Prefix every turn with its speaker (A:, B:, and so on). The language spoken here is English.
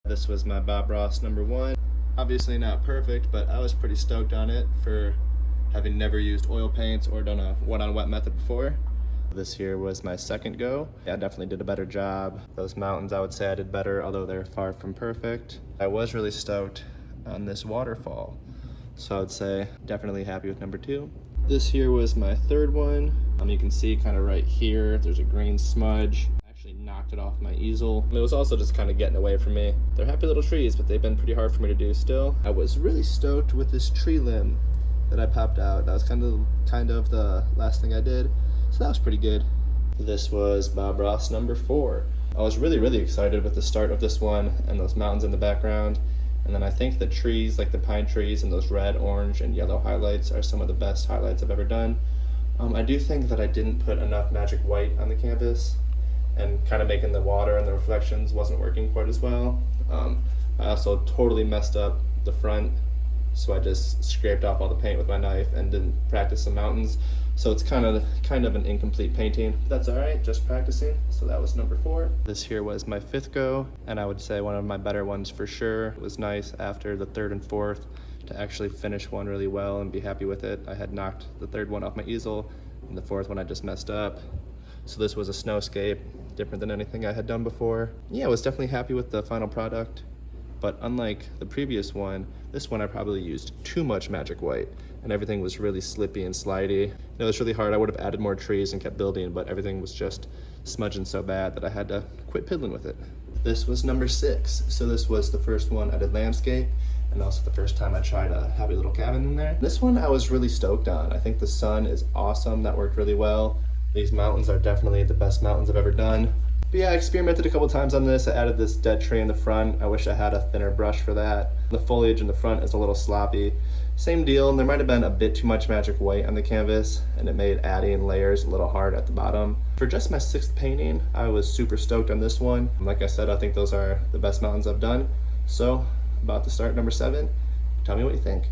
A: This was my Bob Ross #1. Obviously not perfect, but I was pretty stoked on it for having never used oil paints or done a wet-on-wet method before. This here was my second go. I definitely did a better job. Those mountains, I would say I did better, although they're far from perfect. I was really stoked on this waterfall, so I would say definitely happy with #2. This here was my third one. You can see kind of right here, there's a green smudge. Knocked it off my easel. It was also just kind of getting away from me. They're happy little trees, but they've been pretty hard for me to do still. I was really stoked with this tree limb that I popped out. That was kind of the last thing I did, so that was pretty good. This was Bob Ross #4. I was really excited with the start of this one and those mountains in the background, and then I think the trees, like the pine trees and those red, orange, and yellow highlights are some of the best highlights I've ever done. I do think that I didn't put enough magic white on the canvas, and kind of making the water and the reflections wasn't working quite as well. I also totally messed up the front, so I just scraped off all the paint with my knife and didn't practice some mountains. So it's kind of an incomplete painting. But that's all right, just practicing. So that was #4. This here was my 5th go, and I would say one of my better ones for sure. It was nice after the 3rd and 4th to actually finish one really well and be happy with it. I had knocked the 3rd one off my easel, and the 4th one I just messed up. So this was a Snowscape, different than anything I had done before. Yeah, I was definitely happy with the final product, but unlike the previous one, this one I probably used too much magic white, and everything was really slippy and slidey. It was really hard. I would have added more trees and kept building, but everything was just smudging so bad that I had to quit piddling with it. This was #6. So this was the first one I did landscape, and also the first time I tried a happy little cabin in there. This one I was really stoked on. I think the sun is awesome. That worked really well. These mountains are definitely the best mountains I've ever done. But yeah, I experimented a couple times on this. I added this dead tree in the front. I wish I had a thinner brush for that. The foliage in the front is a little sloppy. Same deal, and there might have been a bit too much magic white on the canvas, and it made adding layers a little hard at the bottom. For just my 6th painting, I was super stoked on this one. Like I said, I think those are the best mountains I've done. So, about to start #7. Tell me what you think.